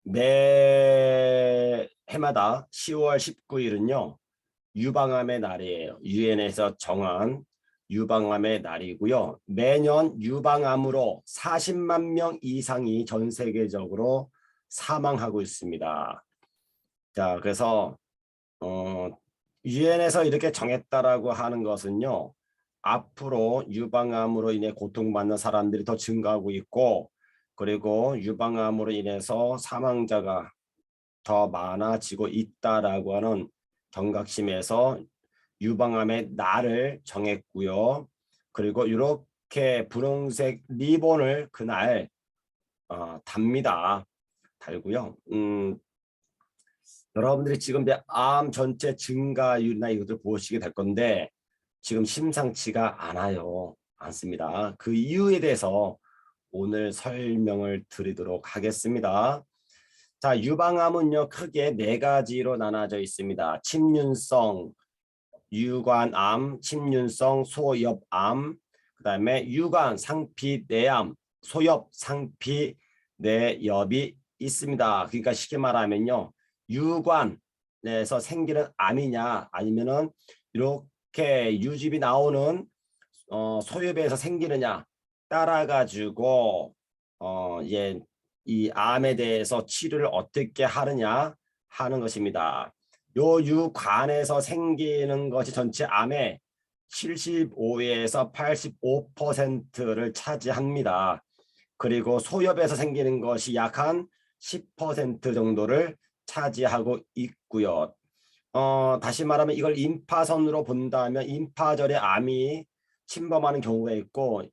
매 해마다 10월 19일은요. 유방암의 날이에요. 유엔에서 정한 유방암의 날이고요. 매년 유방암으로 40만 명 이상이 전 세계적으로 사망하고 있습니다. 자, 그래서 유엔에서 이렇게 정했다라고 하는 것은요. 앞으로 유방암으로 인해 고통받는 사람들이 더 증가하고 있고, 그리고 유방암으로 인해서 사망자가 더 많아지고 있다라고 하는 경각심에서 유방암의 날을 정했고요. 그리고 이렇게 분홍색 리본을 그날 답니다. 달고요. 여러분들이 지금 암 전체 증가율이나 이것들 보시게 될 건데 지금 심상치가 않습니다. 그 이유에 대해서 오늘 설명을 드리도록 하겠습니다. 자, 유방암은요, 크게 네 가지로 나눠져 있습니다. 침륜성 유관암, 침륜성 소엽암, 그 다음에 유관 상피내암, 소엽 상피내엽이 있습니다. 그러니까 쉽게 말하면요, 유관에서 생기는 암이냐, 아니면은 이렇게 유집이 나오는 소엽에서 생기느냐 따라 가지고 이 암에 대해서 치료를 어떻게 하느냐 하는 것입니다. 요 유관에서 생기는 것이 전체 암의 75에서 85%를 차지합니다. 그리고 소엽에서 생기는 것이 약 한 10% 정도를 차지하고 있고요. 다시 말하면 이걸 임파선으로 본다면 임파절에 암이 침범하는 경우가 있고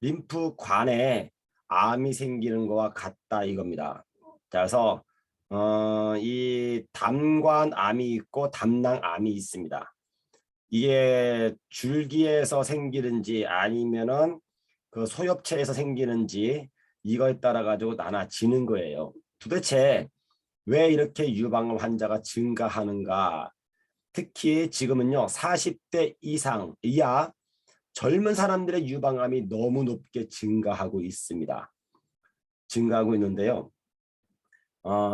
림프관에 암이 생기는 것과 같다 이겁니다. 그래서 이 담관암이 있고 담낭암이 있습니다. 이게 줄기에서 생기는지 아니면은 그 소엽체에서 생기는지 이거에 따라 가지고 나눠지는 거예요. 도대체 왜 이렇게 유방암 환자가 증가하는가? 특히 지금은요 40대 이상 이하 젊은 사람들의 유방암이 너무 높게 증가하고 있습니다. 증가하고 있는데요.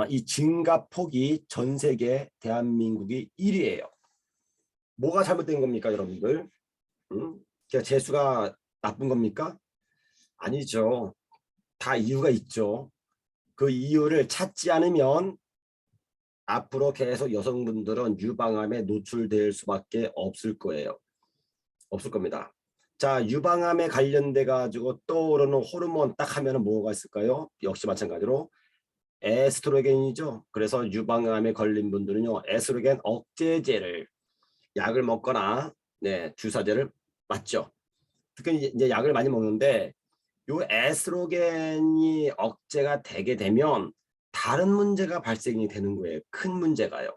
이 증가폭이 전 세계 대한민국이 1위예요. 뭐가 잘못된 겁니까, 여러분들? 재수가 나쁜 겁니까? 아니죠. 다 이유가 있죠. 그 이유를 찾지 않으면 앞으로 계속 여성분들은 유방암에 노출될 수밖에 없을 거예요. 없을 겁니다. 자, 유방암에 관련돼 가지고 떠오르는 호르몬 딱 하면은 뭐가 있을까요? 역시 마찬가지로 에스트로겐이죠. 그래서 유방암에 걸린 분들은요, 에스트로겐 억제제를 약을 먹거나 주사제를 맞죠. 특히 이제 약을 많이 먹는데 요 에스트로겐이 억제가 되게 되면 다른 문제가 발생이 되는 거예요. 큰 문제가요.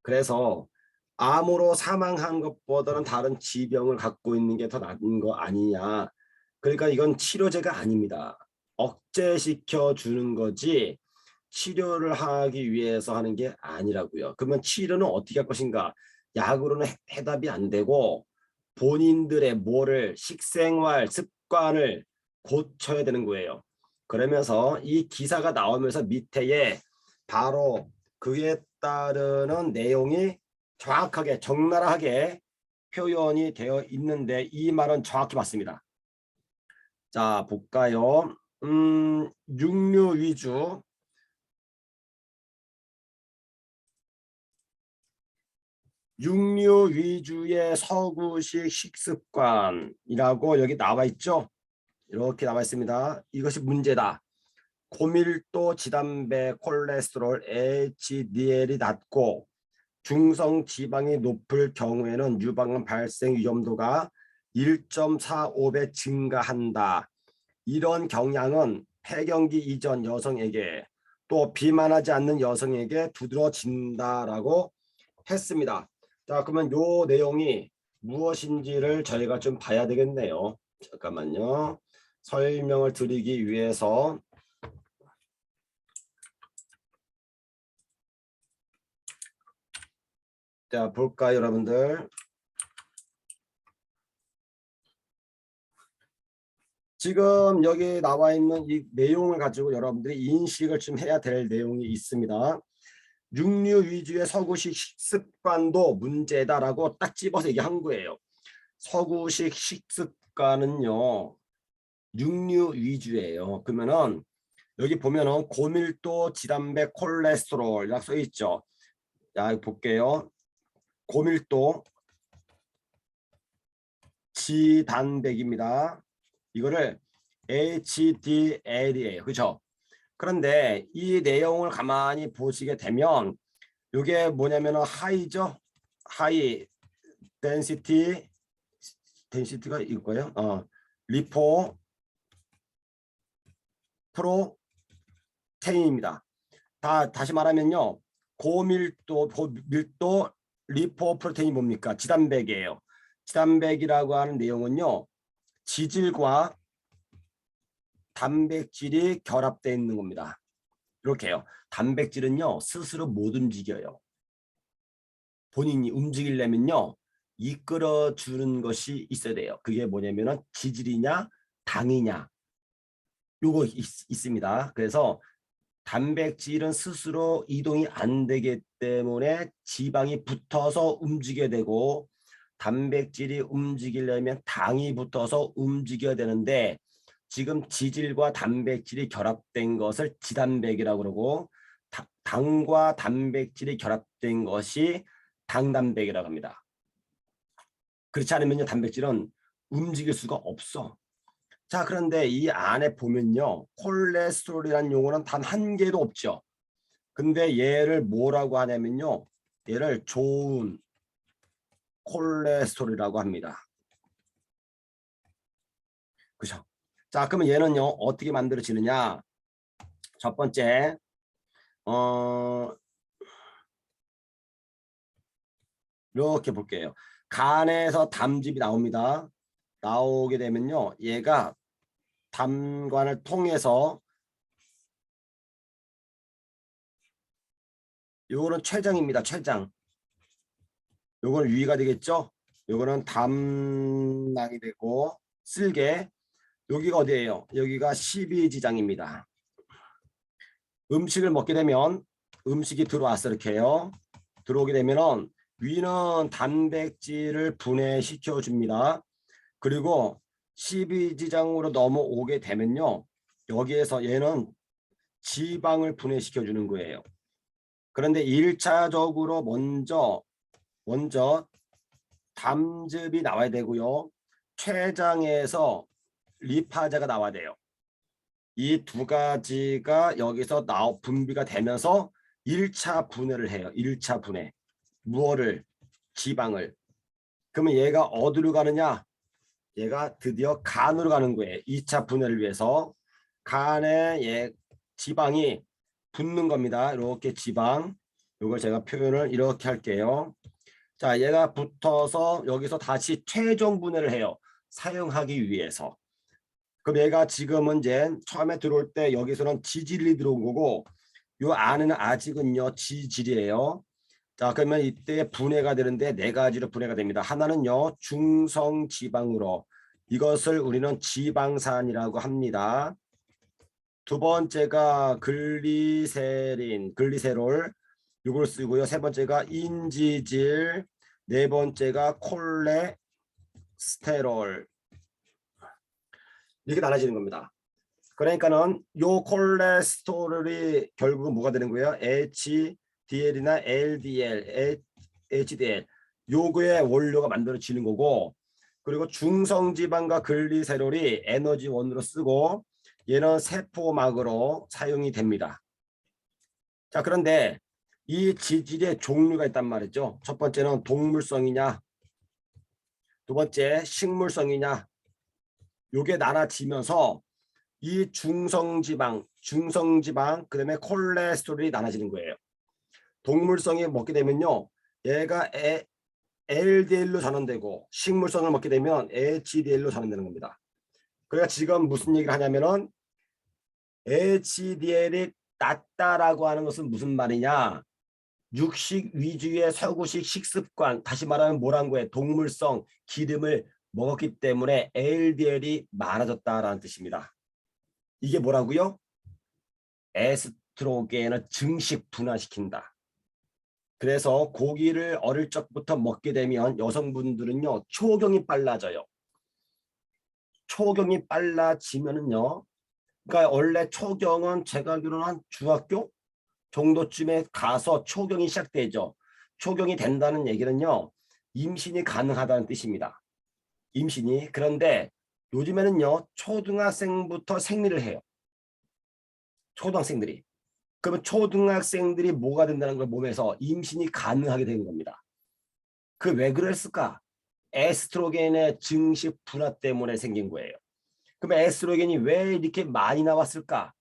그래서 암으로 사망한 것보다는 다른 지병을 갖고 있는 게 더 나은 거 아니냐. 그러니까 이건 치료제가 아닙니다. 억제시켜 주는 거지 치료를 하기 위해서 하는 게 아니라고요. 그러면 치료는 어떻게 할 것인가? 약으로는 해답이 안 되고 본인들의 식생활 습관을 고쳐야 되는 거예요. 그러면서 이 기사가 나오면서 밑에 바로 그에 따르는 내용이 정확하게 적나라하게 표현이 되어 있는데 이 말은 정확히 맞습니다. 자, 볼까요? 육류 위주 육류 위주의 서구식 식습관이라고 여기 나와 있죠. 이렇게 나와 있습니다. 이것이 문제다. 고밀도 지단배 콜레스테롤 HDL이 낮고 중성 지방이 높을 경우에는 유방암 발생 위험도가 1.45배 증가한다. 이런 경향은 폐경기 이전 여성에게 또 비만하지 않는 여성에게 두드러진다라고 했습니다. 자, 그러면 요 내용이 무엇인지를 저희가 좀 봐야 되겠네요. 잠깐만요. 설명을 드리기 위해서 자, 볼까요, 여러분들? 지금 여기 나와 있는 이 내용을 가지고 여러분들이 인식을 좀 해야 될 내용이 있습니다. 육류 위주의 서구식 식습관도 문제다라고 딱 집어서 얘기한 거예요. 서구식 식습관은요, 육류 위주예요. 그러면은 여기 보면은 고밀도 지단백 콜레스테롤 이라고 써 있죠. 자, 볼게요. 고밀도 지단백입니다. 이거를 HDL이에요. 그렇죠? 그런데 이 내용을 가만히 보시게 되면 이게 뭐냐면은 하이죠. 하이 덴시티가 이거예요. 리포 프로테인입니다. 다시 말하면요. 고밀도 리포 프로테인이 뭡니까? 지단백이에요. 지단백이라고 하는 내용은요. 지질과 단백질이 결합되어 있는 겁니다. 이렇게요. 단백질은요. 스스로 못 움직여요. 본인이 움직이려면요. 이끌어 주는 것이 있어야 돼요. 그게 뭐냐면은 지질이냐 당이냐 요거 있습니다. 그래서 단백질은 스스로 이동이 안 되기 때문에 지방이 붙어서 움직여야 되고 단백질이 움직이려면 당이 붙어서 움직여야 되는데 지금 지질과 단백질이 결합된 것을 지단백이라고 그러고 당과 단백질이 결합된 것이 당단백이라고 합니다. 그렇지 않으면 단백질은 움직일 수가 없어. 자, 그런데 이 안에 보면요. 콜레스테롤이라는 용어는 단 한 개도 없죠. 근데 얘를 뭐라고 하냐면요. 얘를 좋은 콜레스테롤이라고 합니다. 그죠? 자, 그러면 얘는요. 어떻게 만들어지느냐? 첫 번째, 이렇게 볼게요. 간에서 담즙이 나옵니다. 나오게 되면요. 얘가 담관을 통해서 요거는 췌장입니다. 췌장. 요거는 위가 되겠죠? 요거는 담낭이 되고 쓸개. 여기가 어디예요? 여기가 십이지장입니다. 음식을 먹게 되면 음식이 들어왔어 이렇게요. 들어오게 되면은 위는 단백질을 분해시켜 줍니다. 그리고 십이지장으로 넘어오게 되면요. 여기에서 얘는 지방을 분해시켜 주는 거예요. 그런데 1차적으로 먼저 담즙이 나와야 되고요. 췌장에서 리파제가 나와야 돼요. 이 두 가지가 여기서 분비가 되면서 1차 분해를 해요. 1차 분해. 무엇을? 지방을. 그러면 얘가 어디로 가느냐? 얘가 드디어 간으로 가는 거예요. 2차 분해를 위해서. 간에 지방이 붙는 겁니다. 이렇게 지방. 이걸 제가 표현을 이렇게 할게요. 자, 얘가 붙어서 여기서 다시 최종 분해를 해요. 사용하기 위해서. 그럼 얘가 지금은 이제 처음에 들어올 때 여기서는 지질이 들어온 거고 요 안에는 아직은요 지질이에요. 자, 그러면 이때 분해가 되는데 네 가지로 분해가 됩니다. 하나는요 중성 지방으로 이것을 우리는 지방산이라고 합니다. 두 번째가 글리세롤 이걸 쓰고요. 세 번째가 인지질, 네 번째가 콜레스테롤 이렇게 나눠지는 겁니다. 그러니까는 요 콜레스테롤이 결국은 뭐가 되는 거예요? HDL이나 LDL, HDL 요거의 원료가 만들어지는 거고 그리고 중성지방과 글리세롤이 에너지원으로 쓰고 얘는 세포막으로 사용이 됩니다. 자, 그런데 이 지질의 종류가 있단 말이죠. 첫 번째는 동물성이냐 두 번째 식물성이냐 요게 나눠지면서 이 중성지방, 그다음에 콜레스테롤이 나눠지는 거예요. 동물성이 먹게 되면요. 얘가 LDL로 전환되고 식물성을 먹게 되면 HDL로 전환되는 겁니다. 그러니까 지금 무슨 얘기를 하냐면은 HDL이 낮다라고 하는 것은 무슨 말이냐? 육식 위주의 서구식 식습관, 다시 말하면 뭐란 거예요? 동물성, 기름을 먹었기 때문에 LDL이 많아졌다라는 뜻입니다. 이게 뭐라고요? 에스트로겐을 증식 분화시킨다. 그래서 고기를 어릴 적부터 먹게 되면 여성분들은요, 초경이 빨라져요. 초경이 빨라지면은요, 그러니까 원래 초경은 제가 알기로는 한 중학교 정도쯤에 가서 초경이 시작되죠. 초경이 된다는 얘기는요, 임신이 가능하다는 뜻입니다. 임신이. 그런데 요즘에는요, 초등학생부터 생리를 해요. 초등학생들이. 그러면 초등학생들이 뭐가 된다는 걸 몸에서 임신이 가능하게 되는 겁니다. 그 왜 그랬을까? 에스트로겐의 증식 분화 때문에 생긴 거예요. 그러면 에스트로겐이 왜 이렇게 많이 나왔을까?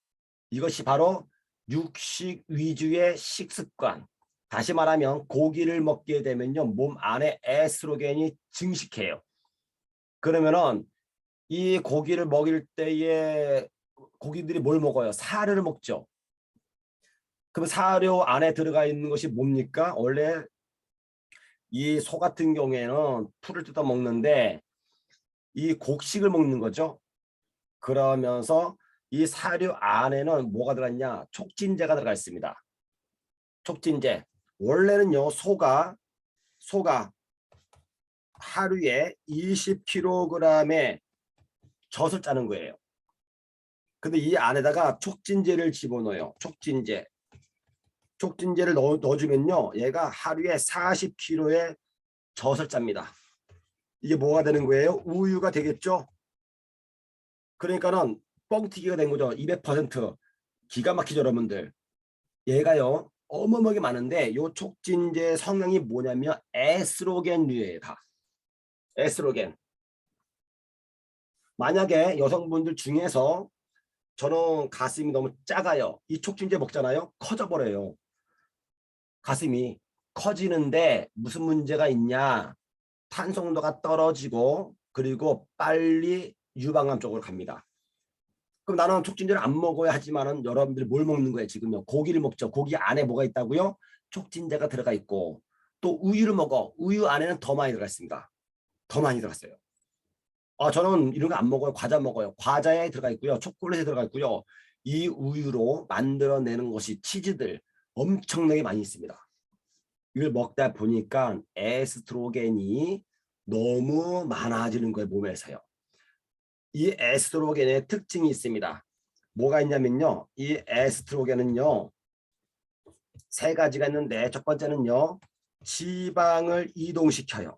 이것이 바로 육식 위주의 식습관. 다시 말하면 고기를 먹게 되면요, 몸 안에 에스트로겐이 증식해요. 그러면은 이 고기를 먹일 때에 고기들이 뭘 먹어요? 사료를 먹죠. 그럼 사료 안에 들어가 있는 것이 뭡니까? 원래 이 소 같은 경우에는 풀을 뜯어 먹는데 이 곡식을 먹는 거죠. 그러면서 이 사료 안에는 뭐가 들어갔냐? 촉진제가 들어가 있습니다. 촉진제. 원래는요, 소가 하루에 20kg의 젖을 짜는 거예요. 근데 이 안에다가 촉진제를 집어넣어요. 촉진제를 넣어주면요, 얘가 하루에 40kg의 젖을 짭니다. 이게 뭐가 되는 거예요? 우유가 되겠죠? 그러니까는 뻥튀기가 된 거죠. 200% 기가 막히죠, 여러분들. 얘가요, 어마어마하게 많은데 요 촉진제 성향이 뭐냐면 에스트로겐류예요. 다. 에스트로겐. 만약에 여성분들 중에서 저는 가슴이 너무 작아요. 이 촉진제 먹잖아요. 커져버려요. 가슴이 커지는데 무슨 문제가 있냐? 탄성도가 떨어지고 그리고 빨리 유방암 쪽으로 갑니다. 그럼 나는 촉진제를 안 먹어야 하지만은 여러분들이 뭘 먹는 거예요? 지금요. 고기를 먹죠. 고기 안에 뭐가 있다고요? 촉진제가 들어가 있고 또 우유를 먹어. 우유 안에는 더 많이 들어가 있습니다. 더 많이 들어갔어요. 저는 이런 거 안 먹어요. 과자 먹어요. 과자에 들어가 있고요. 초콜릿에 들어가 있고요. 이 우유로 만들어내는 것이 치즈들 엄청나게 많이 있습니다. 이걸 먹다 보니까 에스트로겐이 너무 많아지는 거예요. 몸에서요. 이 에스트로겐의 특징이 있습니다. 뭐가 있냐면요. 이 에스트로겐은요, 세 가지가 있는데 첫 번째는요, 지방을 이동시켜요.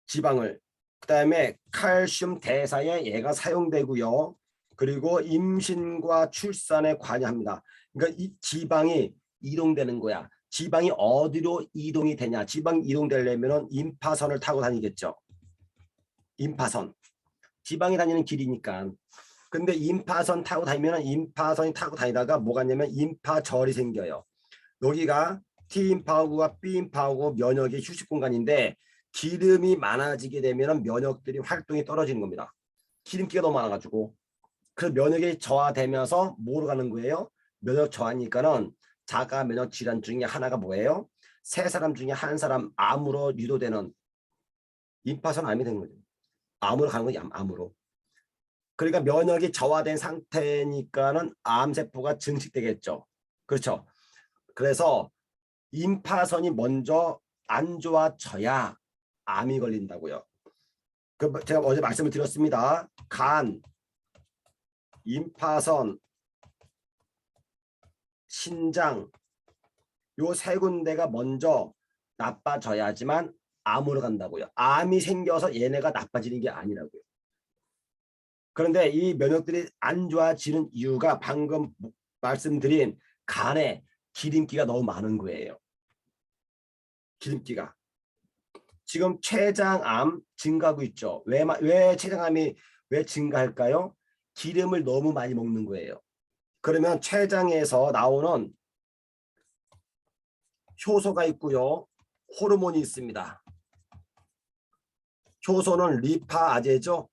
지방을. 그 다음에 칼슘 대사에 얘가 사용되고요. 그리고 임신과 출산에 관여합니다. 그러니까 이 지방이 이동되는 거야. 지방이 어디로 이동이 되냐? 지방이 이동되려면 임파선을 타고 다니겠죠. 임파선. 지방이 다니는 길이니까. 근데 임파선 타고 다니면 임파선이 타고 다니다가 뭐가 있냐면 임파절이 생겨요. 여기가 T임파하고와 B임파하고 면역의 휴식 공간인데 기름이 많아지게 되면 면역들이 활동이 떨어지는 겁니다. 기름기가 너무 많아가지고. 그래서 면역이 저하되면서 뭐로 가는 거예요? 면역 저하니까는 자가 면역 질환 중에 하나가 뭐예요? 세 사람 중에 한 사람 암으로 유도되는 임파선 암이 되는 거죠. 암으로 가는 거지, 암으로. 그러니까 면역이 저하된 상태니까는 암세포가 증식되겠죠. 그렇죠. 그래서 임파선이 먼저 안 좋아져야 암이 걸린다고요. 제가 어제 말씀을 드렸습니다. 간, 임파선, 신장 요 세 군데가 먼저 나빠져야지만 암으로 간다고요. 암이 생겨서 얘네가 나빠지는 게 아니라고요. 그런데 이 면역들이 안 좋아지는 이유가 방금 말씀드린 간에 기름기가 너무 많은 거예요. 기름기가. 지금 췌장암 증가하고 있죠. 왜 췌장암이 왜 증가할까요? 기름을 너무 많이 먹는 거예요. 그러면 췌장에서 나오는 효소가 있고요. 호르몬이 있습니다. 효소는 리파아제죠.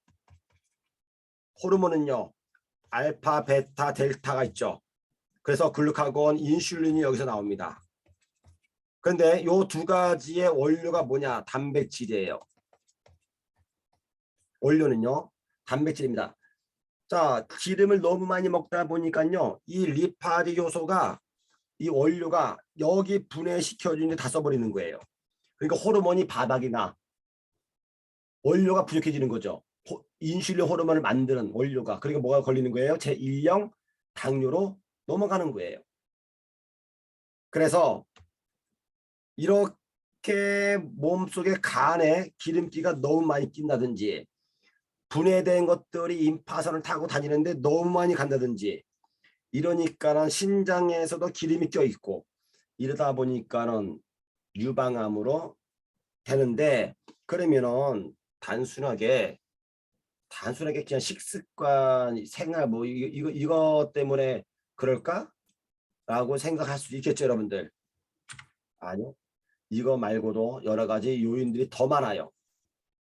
호르몬은요. 알파, 베타, 델타가 있죠. 그래서 글루카곤, 인슐린이 여기서 나옵니다. 그런데 이 두 가지의 원료가 뭐냐? 단백질이에요. 원료는요 단백질입니다. 자, 기름을 너무 많이 먹다 보니까요 이 리파디 효소가 이 원료가 여기 분해시켜주는데 다 써버리는 거예요. 그러니까 호르몬이 바닥이나 원료가 부족해지는 거죠. 인슐린 호르몬을 만드는 원료가. 그러니까 뭐가 걸리는 거예요? 제1형 당뇨로 넘어가는 거예요. 그래서 이렇게 몸속에 간에 기름기가 너무 많이 낀다든지 분해된 것들이 임파선을 타고 다니는데 너무 많이 간다든지 이러니까는 신장에서도 기름이 껴 있고 이러다 보니까는 유방암으로 되는데 그러면은 단순하게 그냥 식습관 생활 뭐 이거 때문에 그럴까라고 생각할 수도 있겠죠, 여러분들. 아니요. 이거 말고도 여러 가지 요인들이 더 많아요.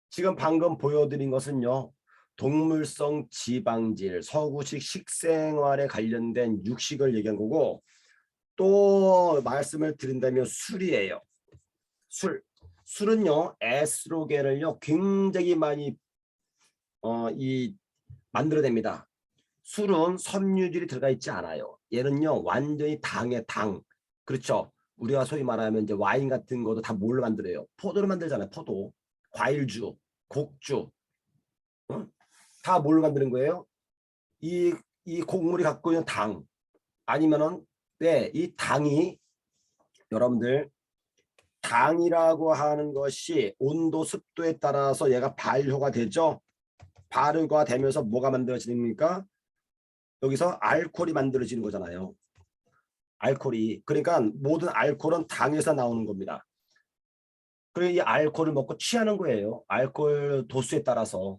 지금 방금 보여드린 것은요. 동물성 지방질, 서구식 식생활에 관련된 육식을 얘기한 거고 또 말씀을 드린다면 술이에요. 술은요. 에스트로겐을요. 굉장히 많이 만들어냅니다. 술은 섬유질이 들어가 있지 않아요. 얘는요. 완전히 당의 당. 그렇죠. 우리가 소위 말하면 이제 와인 같은 것도 다 뭘로 만들어요? 포도로 만들잖아요. 포도, 과일주, 곡주. 다 뭘로 만드는 거예요? 이 곡물이 갖고 있는 당 아니면은 이 당이 여러분들 당이라고 하는 것이 온도 습도에 따라서 얘가 발효가 되죠. 발효가 되면서 뭐가 만들어집니까? 여기서 알코올이 만들어지는 거잖아요. 알코올이. 그러니까 모든 알코올은 당에서 나오는 겁니다. 그리고 이 알코올을 먹고 취하는 거예요. 알코올 도수에 따라서.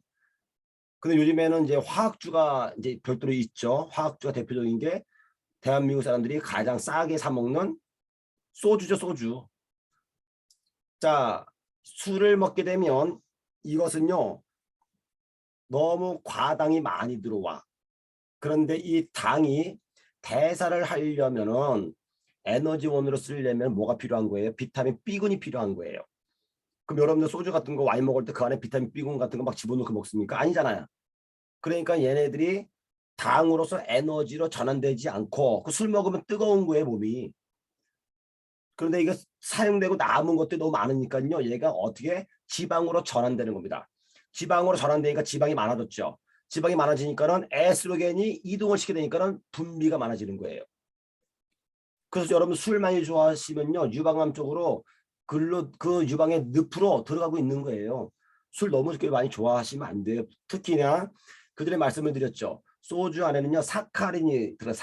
근데 요즘에는 이제 화학주가 이제 별도로 있죠. 화학주가 대표적인 게 대한민국 사람들이 가장 싸게 사 먹는 소주죠, 소주. 자, 술을 먹게 되면 이것은요. 너무 과당이 많이 들어와. 그런데 이 당이 대사를 하려면은 에너지원으로 쓰려면 뭐가 필요한 거예요? 비타민 B군이 필요한 거예요. 그럼 여러분들 소주 같은 거 와인 먹을 때 그 안에 비타민 B군 같은 거 막 집어넣고 먹습니까? 아니잖아요. 그러니까 얘네들이 당으로서 에너지로 전환되지 않고 그 술 먹으면 뜨거운 거예요, 몸이. 그런데 이게 사용되고 남은 것들이 너무 많으니까요. 얘가 어떻게 지방으로 전환되는 겁니다. 지방으로 전환되니까 지방이 많아졌죠. 지방이 많아지니까는 에스트로겐이 이동을 시키게 되니까는 분비가 많아지는 거예요. 그래서 여러분 술 많이 좋아하시면요. 유방암 쪽으로 그 유방의 늪으로 들어가고 있는 거예요. 술 너무 많이 좋아하시면 안 돼요. 특히나 그전에 말씀을 드렸죠. 소주 안에는요. 사카린이 들어가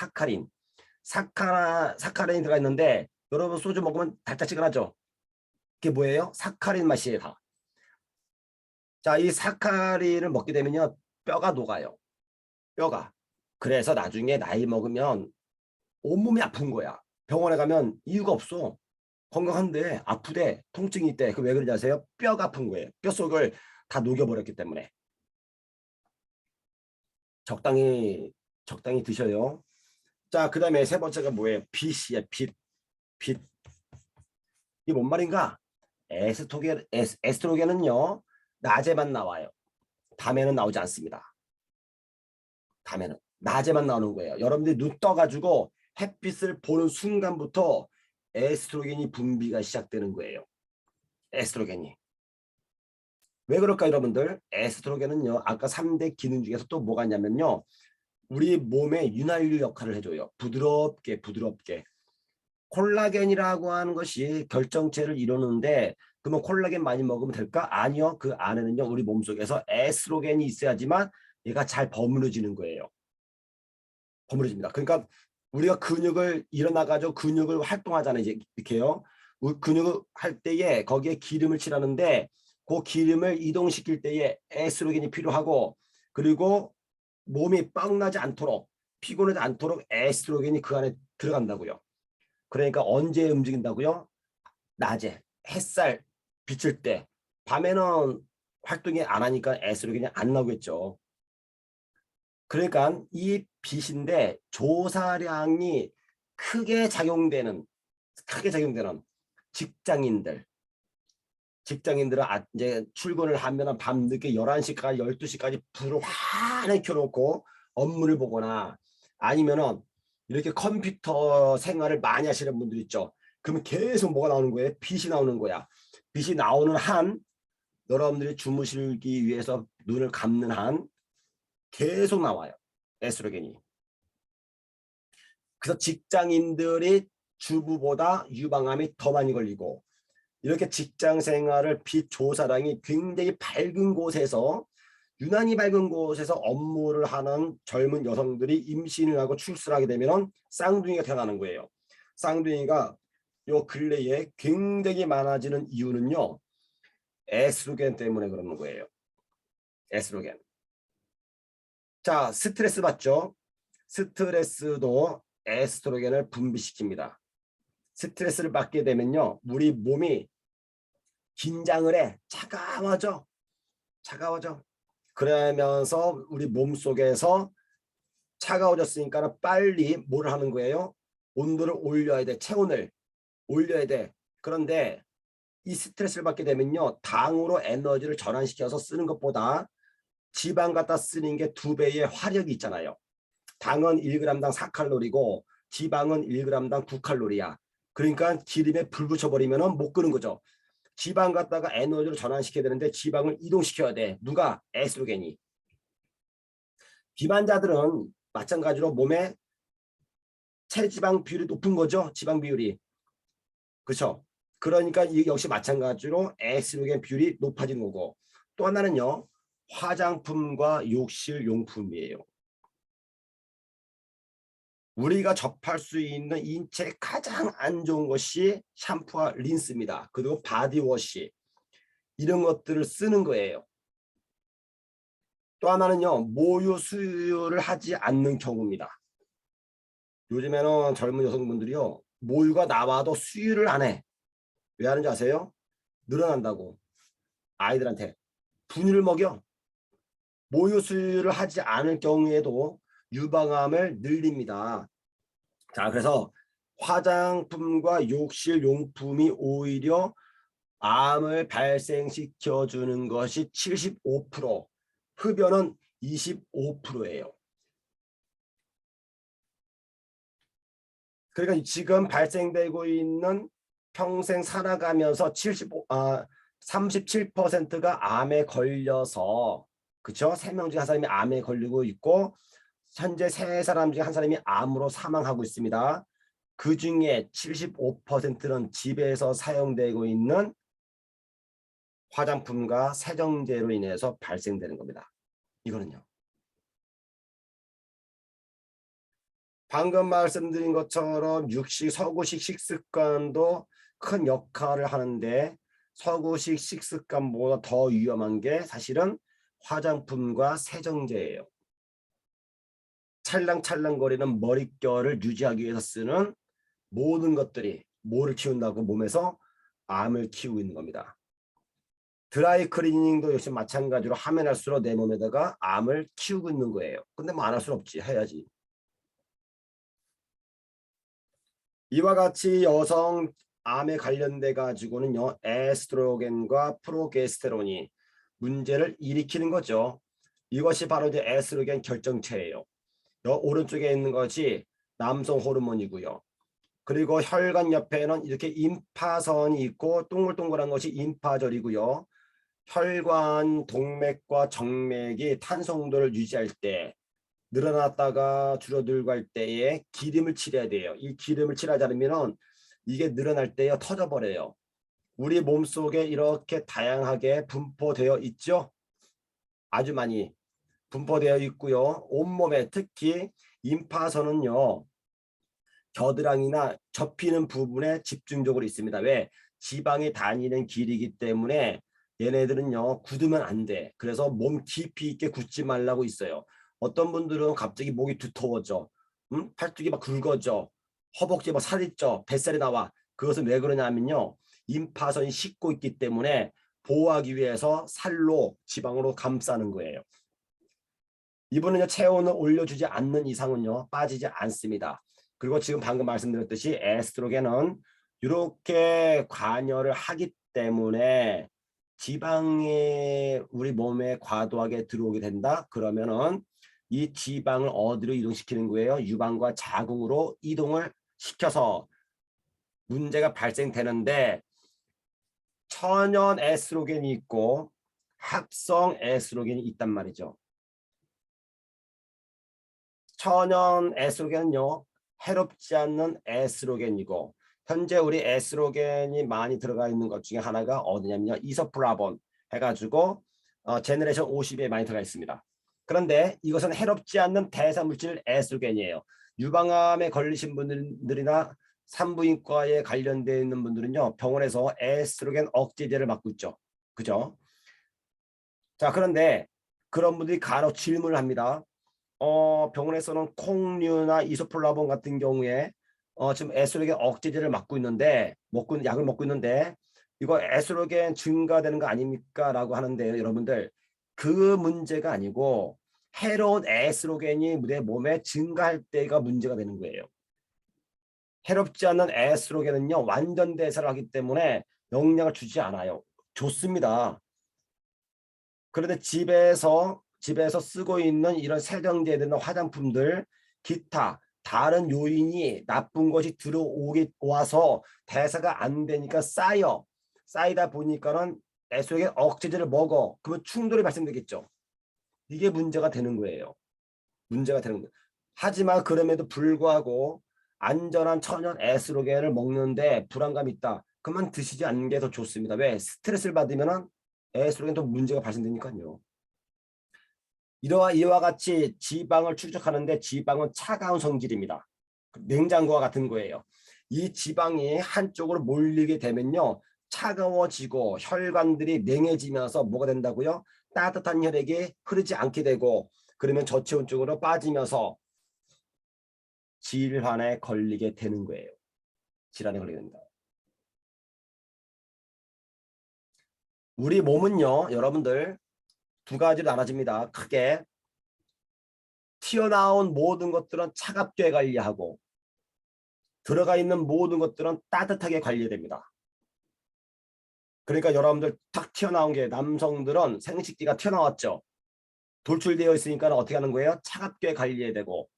있는데 여러분 소주 먹으면 달짝지근하죠. 그게 뭐예요? 사카린 맛이에요. 다. 자, 이 사카린을 먹게 되면요. 뼈가 녹아요. 뼈가. 그래서 나중에 나이 먹으면 온몸이 아픈 거야. 병원에 가면 이유가 없어. 건강한데 아프대. 통증이 있대. 그 왜 그러지 아세요? 뼈가 아픈 거예요. 뼛속을 다 녹여버렸기 때문에. 적당히 드셔요. 자, 그 다음에 세 번째가 뭐예요? 빛이에요. 빛. 이게 뭔 말인가? 에스트로겐은요. 낮에만 나와요. 밤에는 나오지 않습니다. 밤에는. 낮에만 나오는 거예요. 여러분들이 눈 떠가지고 햇빛을 보는 순간부터 에스트로겐이 분비가 시작되는 거예요. 에스트로겐이. 왜 그럴까 여러분들? 에스트로겐은요. 아까 3대 기능 중에서 또 뭐가 있냐면요. 우리 몸의 윤활유 역할을 해줘요. 부드럽게. 콜라겐이라고 하는 것이 결정체를 이루는데 그러면 콜라겐 많이 먹으면 될까? 아니요. 그 안에는요. 우리 몸속에서 에스트로겐이 있어야지만 얘가 잘 버무려지는 거예요. 버무려집니다. 그러니까 우리가 근육을 일어나가지고 근육을 활동하잖아요. 이제 이렇게요. 근육을 할 때에 거기에 기름을 칠하는데 그 기름을 이동시킬 때에 에스트로겐이 필요하고 그리고 몸이 뻥나지 않도록 피곤하지 않도록 에스트로겐이 그 안에 들어간다고요. 그러니까 언제 움직인다고요? 낮에 햇살 비칠 때. 밤에는 활동이 안 하니까 에스트로겐이 안 나오겠죠. 그러니까 이 빛인데 조사량이 크게 작용되는 직장인들, 직장인들은 이제 출근을 하면 밤늦게 11시까지 12시까지 불을 환하게 켜놓고 업무를 보거나 아니면은 이렇게 컴퓨터 생활을 많이 하시는 분들 있죠. 그러면 계속 뭐가 나오는 거예요? 빛이 나오는 거야. 빛이 나오는 한 여러분들이 주무시기 위해서 눈을 감는 한 계속 나와요. 에스트로겐이. 그래서 직장인들이 주부보다 유방암이 더 많이 걸리고 이렇게 직장 생활을 빛 조사량이 굉장히 밝은 곳에서 유난히 밝은 곳에서 업무를 하는 젊은 여성들이 임신을 하고 출산을 하게 되면 쌍둥이가 태어나는 거예요. 쌍둥이가 요 근래에 굉장히 많아지는 이유는요. 에스트로겐 때문에 그러는 거예요. 에스트로겐. 자, 스트레스 받죠? 스트레스도 에스트로겐을 분비시킵니다. 스트레스를 받게 되면요. 우리 몸이 긴장을 해. 차가워져. 차가워져. 그러면서 우리 몸속에서 차가워졌으니까 빨리 뭘 하는 거예요? 온도를 올려야 돼. 체온을 올려야 돼. 그런데 이 스트레스를 받게 되면요. 당으로 에너지를 전환시켜서 쓰는 것보다 지방 갖다 쓰는 게 2배의 화력이 있잖아요. 당은 1g당 4칼로리고 지방은 1g당 9칼로리야. 그러니까 기름에 불 붙여버리면 못 끄는 거죠. 지방 갖다가 에너지를 전환시켜야 되는데 지방을 이동시켜야 돼. 누가? 에스트로겐이. 비만자들은 마찬가지로 몸에 체지방 비율이 높은 거죠. 지방 비율이. 그렇죠? 그러니까 이 역시 마찬가지로 에스트로겐 비율이 높아진 거고 또 하나는요. 화장품과 욕실 용품이에요. 우리가 접할 수 있는 인체에 가장 안 좋은 것이 샴푸와 린스입니다. 그리고 바디워시 이런 것들을 쓰는 거예요. 또 하나는요. 모유 수유를 하지 않는 경우입니다. 요즘에는 젊은 여성분들이요. 모유가 나와도 수유를 안 해. 왜 하는지 아세요? 늘어난다고. 아이들한테. 분유를 먹여. 모유 수유를 하지 않을 경우에도 유방암을 늘립니다. 자, 그래서 화장품과 욕실 용품이 오히려 암을 발생시켜 주는 것이 75%, 흡연은 25%예요. 그러니까 지금 발생되고 있는 평생 살아가면서 37%가 암에 걸려서 그렇죠? 3명 중에 한 사람이 암에 걸리고 있고 현재 3사람 중에 한 사람이 암으로 사망하고 있습니다. 그 중에 75%는 집에서 사용되고 있는 화장품과 세정제로 인해서 발생되는 겁니다. 이거는요. 방금 말씀드린 것처럼 서구식 식습관도 큰 역할을 하는데 서구식 식습관보다 더 위험한 게 사실은 화장품과 세정제예요. 찰랑찰랑거리는 머릿결을 유지하기 위해서 쓰는 모든 것들이 뭐를 키운다고 몸에서 암을 키우고 있는 겁니다. 드라이 클리닝도 역시 마찬가지로 하면 할수록 내 몸에다가 암을 키우고 있는 거예요. 근데 뭐 안 할 수 없지. 해야지. 이와 같이 여성 암에 관련돼 가지고는요. 에스트로겐과 프로게스테론이 문제를 일으키는 거죠. 이것이 바로 이제 에스트로겐 결정체예요. 오른쪽에 있는 것이 남성 호르몬이고요. 그리고 혈관 옆에는 이렇게 임파선이 있고 동글동글한 것이 임파절이고요. 혈관 동맥과 정맥이 탄성도를 유지할 때 늘어났다가 줄어들고 할 때에 기름을 칠해야 돼요. 이 기름을 칠하지 않으면 이게 늘어날 때에 터져버려요. 우리 몸속에 이렇게 다양하게 분포되어 있죠. 아주 많이 분포되어 있고요. 온몸에 특히 임파선은요. 겨드랑이나 접히는 부분에 집중적으로 있습니다. 왜? 지방이 다니는 길이기 때문에 얘네들은요. 굳으면 안 돼. 그래서 몸 깊이 있게 굳지 말라고 있어요. 어떤 분들은 갑자기 목이 두터워져. 팔뚝이 막 굵어져. 허벅지에 막 살이 쪄. 뱃살이 나와. 그것은 왜 그러냐면요. 임파선이 싣고 있기 때문에 보호하기 위해서 살로 지방으로 감싸는 거예요. 이분은요. 체온을 올려주지 않는 이상은요. 빠지지 않습니다. 그리고 지금 방금 말씀드렸듯이 에스트로겐은 이렇게 관여를 하기 때문에 지방이 우리 몸에 과도하게 들어오게 된다. 그러면은 이 지방을 어디로 이동시키는 거예요? 유방과 자궁으로 이동을 시켜서 문제가 발생되는데 천연 에스트로겐이 있고 합성 에스트로겐이 있단 말이죠. 천연 에스트로겐은요, 해롭지 않는 에스트로겐이고 현재 우리 에스트로겐이 많이 들어가 있는 것 중에 하나가 어디냐면요, 이소프라본 해가지고 제너레이션 50에 많이 들어가 있습니다. 그런데 이것은 해롭지 않는 대사물질 에스트로겐이에요. 유방암에 걸리신 분들이나 산부인과에 관련되어 있는 분들은요, 병원에서 에스트로겐 억제제를 맞고 있죠. 그죠? 자, 그런데 그런 분들이 간혹 질문을 합니다. 병원에서는 콩류나 이소플라본 같은 경우에 지금 에스트로겐 억제제를 맞고 있는데 약을 먹고 있는데 이거 에스트로겐 증가되는 거 아닙니까? 라고 하는데요. 여러분들, 그 문제가 아니고 해로운 에스트로겐이 내 몸에 증가할 때가 문제가 되는 거예요. 해롭지 않은 에스트로겐은요, 완전 대사를 하기 때문에 영향을 주지 않아요. 좋습니다. 그런데 집에서 쓰고 있는 이런 세정제나 화장품들, 기타 다른 요인이 나쁜 것이 와서 대사가 안 되니까 쌓이다 보니까는 에스트로겐 억제제를 먹어. 그러면 충돌이 발생되겠죠. 이게 문제가 되는 거예요. 문제가 되는 거예요. 하지만 그럼에도 불구하고 안전한 천연 에스트로겐을 먹는데 불안감이 있다. 그만 드시지 않는 게 더 좋습니다. 왜? 스트레스를 받으면 에스트로겐도 문제가 발생되니까요. 이와 같이 지방을 축적하는데 지방은 차가운 성질입니다. 냉장고와 같은 거예요. 이 지방이 한쪽으로 몰리게 되면요, 차가워지고 혈관들이 냉해지면서 뭐가 된다고요? 따뜻한 혈액이 흐르지 않게 되고, 그러면 저체온 쪽으로 빠지면서 질환에 걸리게 되는 거예요. 질환에 걸리게 됩니다. 우리 몸은요, 여러분들 두 가지로 나눠집니다. 크게 튀어나온 모든 것들은 차갑게 관리하고 들어가 있는 모든 것들은 따뜻하게 관리됩니다. 그러니까 여러분들 탁 튀어나온 게, 남성들은 생식기가 튀어나왔죠. 돌출되어 있으니까 어떻게 하는 거예요? 차갑게 관리해야 되고,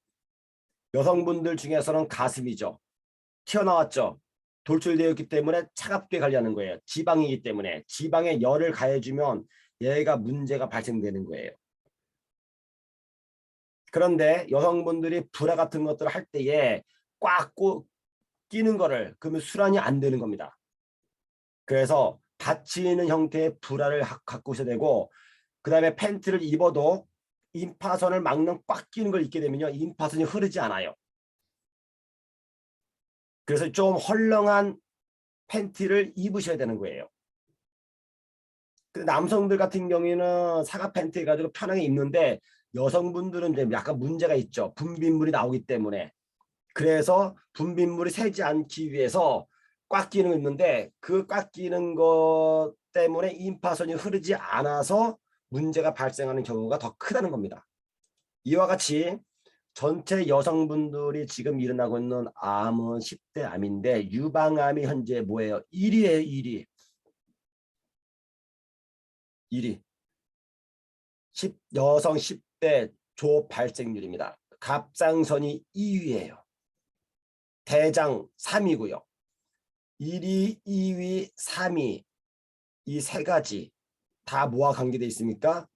여성분들 중에서는 가슴이죠. 튀어나왔죠. 돌출되어 있기 때문에 차갑게 관리하는 거예요. 지방이기 때문에 지방에 열을 가해주면 얘가 문제가 발생되는 거예요. 그런데 여성분들이 브라 같은 것들을 할 때에 꽉 끼는 거를, 그러면 순환이 안 되는 겁니다. 그래서 닫히는 형태의 브라를 갖고 있어야 되고, 그 다음에 팬티를 입어도 임파선을 막는 꽉 끼는 걸 입게 되면요, 임파선이 흐르지 않아요. 그래서 좀 헐렁한 팬티를 입으셔야 되는 거예요. 남성들 같은 경우에는 사각 팬티 가지고 편하게 입는데 여성분들은 이제 약간 문제가 있죠. 분비물이 나오기 때문에. 그래서 분비물이 새지 않기 위해서 꽉 끼는 거 있는데, 그 꽉 끼는 것 때문에 임파선이 흐르지 않아서 문제가 발생하는 경우가 더 크다는 겁니다. 이와 같이 전체 여성분들이 지금 일어나고 있는 암은 10대 암인데 유방암이 현재 뭐예요? 1위예요. 1위. 1위. 여성 10대 조 발생률입니다. 갑상선이 2위예요. 대장 3위고요. 1위, 2위, 3위, 이 세 가지 다 뭐와 관계되어 있습니까?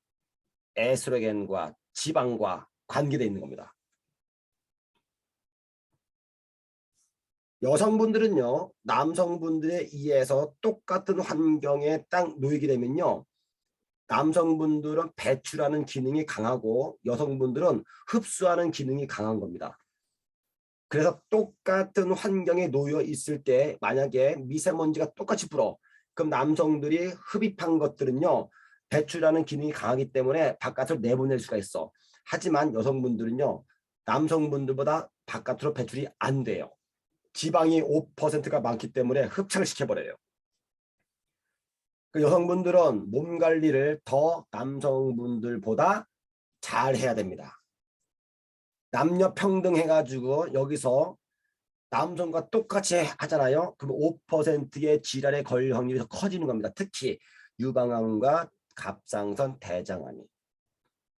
에스트로겐과 지방과 관계되어 있는 겁니다. 여성분들은요, 남성분들에 의해서 똑같은 환경에 딱 놓이게 되면요, 남성분들은 배출하는 기능이 강하고 여성분들은 흡수하는 기능이 강한 겁니다. 그래서 똑같은 환경에 놓여 있을 때 만약에 미세먼지가 똑같이 불어, 그럼 남성들이 흡입한 것들은요, 배출하는 기능이 강하기 때문에 바깥으로 내보낼 수가 있어. 하지만 여성분들은요, 남성분들보다 바깥으로 배출이 안 돼요. 지방이 5%가 많기 때문에 흡착을 시켜버려요. 그 여성분들은 몸 관리를 더 남성분들보다 잘 해야 됩니다. 남녀 평등 해가지고 여기서 남성과 똑같이 하잖아요. 그럼 5%의 질환에 걸릴 확률이 더 커지는 겁니다. 특히 유방암과 갑상선 대장암이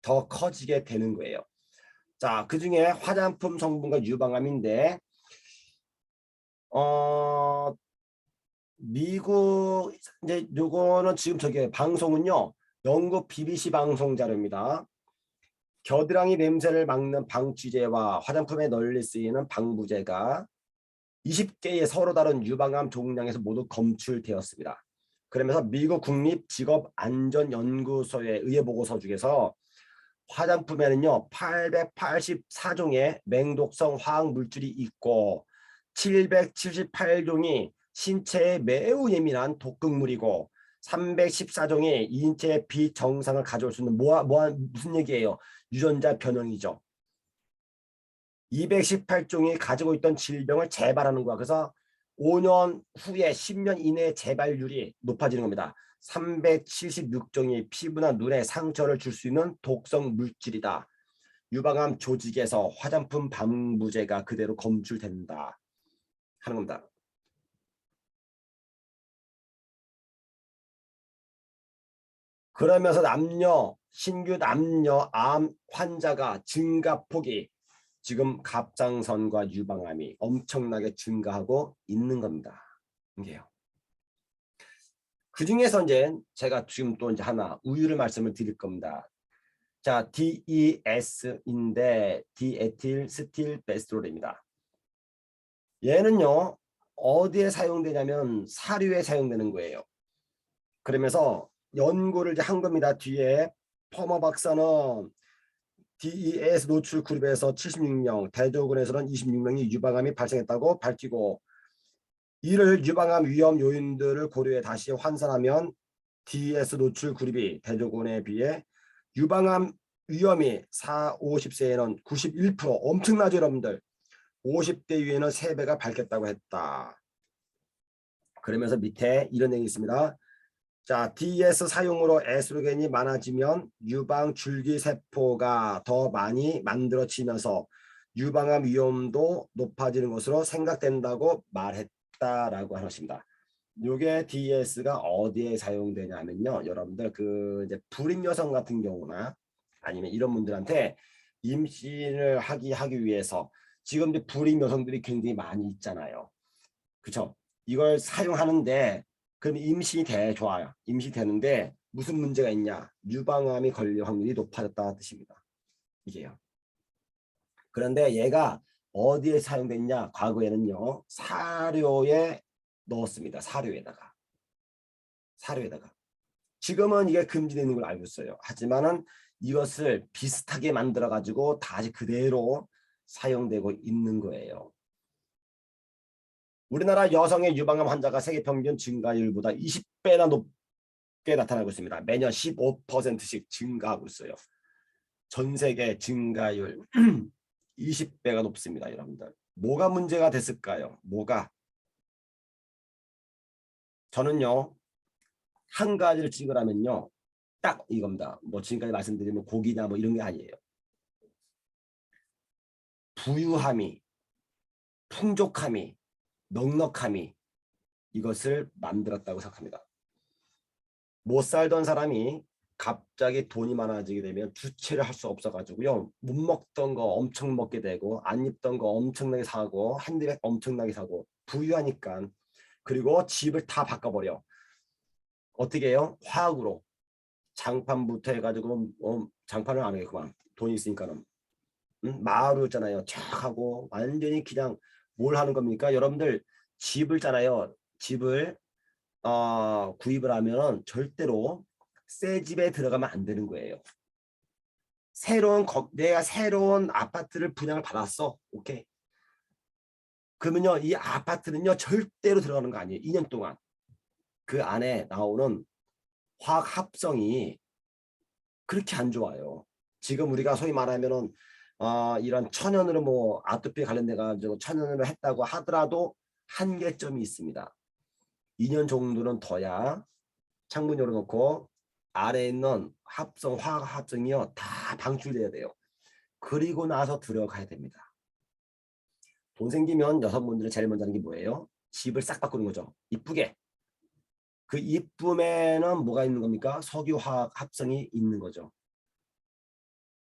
더 커지게 되는 거예요. 자, 그중에 화장품 성분과 유방암인데 미국 이제 요거는 지금 저기 방송은요. 영국 BBC 방송 자료입니다. 겨드랑이 냄새를 막는 방취제와 화장품에 널리 쓰이는 방부제가 20개의 서로 다른 유방암 종량에서 모두 검출되었습니다. 그러면서 미국 국립직업안전연구소의 의회 보고서 중에서 화장품에는요 884종의 맹독성 화학 물질이 있고 778종이 신체에 매우 예민한 독극물이고 314종이 인체의 비정상을 가져올 수 있는 무슨 얘기예요? 유전자 변형이죠. 218종이 가지고 있던 질병을 재발하는 거야. 그래서 5년 후에 10년 이내에 재발률이 높아지는 겁니다. 376종이 피부나 눈에 상처를 줄 수 있는 독성 물질이다. 유방암 조직에서 화장품 방부제가 그대로 검출된다 하는 겁니다. 그러면서 신규 남녀 암 환자가 증가폭이 지금 갑상선과 유방암이 엄청나게 증가하고 있는 겁니다. 이게요. 그 중에서 이제 제가 지금 또 이제 하나 우유를 말씀을 드릴 겁니다. 자, DES인데 디에틸스틸베스테롤입니다. 얘는요 어디에 사용되냐면 사료에 사용되는 거예요. 그러면서 연구를 이제 한 겁니다. 뒤에 퍼머 박사는 DES 노출 그룹에서 76명, 대조군에서는 26명이 유방암이 발생했다고 밝히고 이를 유방암 위험 요인들을 고려해 다시 환산하면 DES 노출 그룹이 대조군에 비해 유방암 위험이 50세에는 91% 엄청나죠 여러분들. 50대 위에는 3배가 밝겠다고 했다. 그러면서 밑에 이런 내용이 있습니다. 자, DS 사용으로 에스트로겐이 많아지면 유방 줄기세포가 더 많이 만들어지면서 유방암 위험도 높아지는 것으로 생각된다고 말했다라고 하십니다. 요게 DS가 어디에 사용되냐면요. 여러분들 그 이제 불임 여성 같은 경우나 아니면 이런 분들한테 임신을 하기 위해서 지금 이제 불임 여성들이 굉장히 많이 있잖아요. 그렇죠? 이걸 사용하는데 그럼 임신이 좋아요. 임신이 되는데 무슨 문제가 있냐? 유방암이 걸릴 확률이 높아졌다는 뜻입니다. 이게요. 그런데 얘가 어디에 사용됐냐? 과거에는요. 사료에 넣었습니다. 사료에다가. 지금은 이게 금지되는 걸 알고 있어요. 하지만은 이것을 비슷하게 만들어 가지고 다시 그대로 사용되고 있는 거예요. 우리나라 여성의 유방암 환자가 세계 평균 증가율보다 20배나 높게 나타나고 있습니다. 매년 15%씩 증가하고 있어요. 전 세계 증가율 20배가 높습니다. 여러분들. 뭐가 문제가 됐을까요? 저는요. 한 가지를 찍으라면요. 딱 이겁니다. 뭐 지금까지 말씀드린 고기나 뭐 이런 게 아니에요. 부유함이, 풍족함이, 넉넉함이 이것을 만들었다고 생각합니다. 못 살던 사람이 갑자기 돈이 많아지게 되면 주체를 할 수 없어가지고요. 못 먹던 거 엄청 먹게 되고 안 입던 거 엄청나게 사고 핸드백 엄청나게 사고 부유하니까 그리고 집을 다 바꿔버려. 어떻게 해요? 화학으로. 장판부터 해가지고 장판을 안 해요. 그만. 돈이 있으니까는. 마루 있잖아요. 쫙 하고 완전히 그냥 뭘 하는 겁니까? 여러분들 집을 잖아요. 집을 구입을 하면 절대로 새 집에 들어가면 안 되는 거예요. 내가 새로운 아파트를 분양을 받았어. 오케이. 그러면요. 이 아파트는요. 절대로 들어가는 거 아니에요. 2년 동안. 그 안에 나오는 화학 합성이 그렇게 안 좋아요. 지금 우리가 소위 말하면은 이런 천연으로 뭐 아토피에 관련돼 가지고 천연으로 했다고 하더라도 한계점이 있습니다. 2년 정도는 둬야 창문 열어놓고 아래에 있는 화학 합성이요 다 방출돼야 돼요. 그리고 나서 들어가야 됩니다. 돈 생기면 여성분들은 제일 먼저 하는 게 뭐예요? 집을 싹 바꾸는 거죠. 이쁘게. 그 이쁨에는 뭐가 있는 겁니까? 석유화학 합성이 있는 거죠.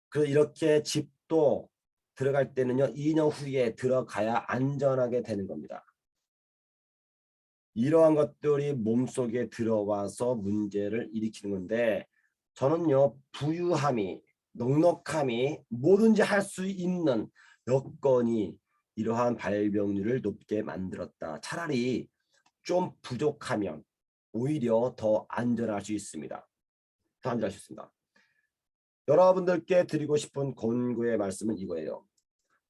그래서 이렇게 집도 들어갈 때는요, 2년 후에 들어가야 안전하게 되는 겁니다. 이러한 것들이 몸속에 들어와서 문제를 일으키는 건데, 저는요, 부유함이, 넉넉함이 뭐든지 할 수 있는 여건이 이러한 발병률을 높게 만들었다. 차라리 좀 부족하면 오히려 더 안전할 수 있습니다. 더 안전할 수 있습니다. 여러분들께 드리고 싶은 권고의 말씀은 이거예요.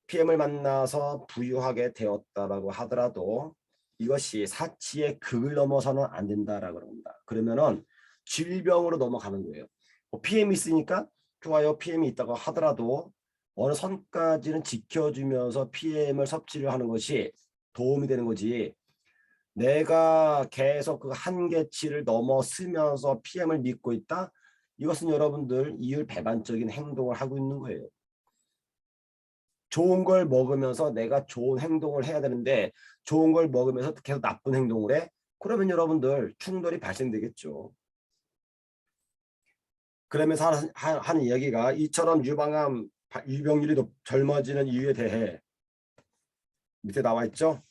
PM을 만나서 부유하게 되었다라고 하더라도 이것이 사치의 극을 넘어서는 안 된다라고 합니다. 그러면은 질병으로 넘어가는 거예요. PM이 있으니까 좋아요. PM이 있다고 하더라도 어느 선까지는 지켜주면서 PM을 섭취를 하는 것이 도움이 되는 거지. 내가 계속 그 한계치를 넘어서면서 PM을 믿고 있다? 이것은 여러분들 이율배반적인 행동을 하고 있는 거예요. 좋은 걸 먹으면서 내가 좋은 행동을 해야 되는데 좋은 걸 먹으면서 계속 나쁜 행동을 해? 그러면 여러분들 충돌이 발생되겠죠. 그러면서 하는 이야기가 이처럼 유병률이 젊어지는 이유에 대해 밑에 나와 있죠.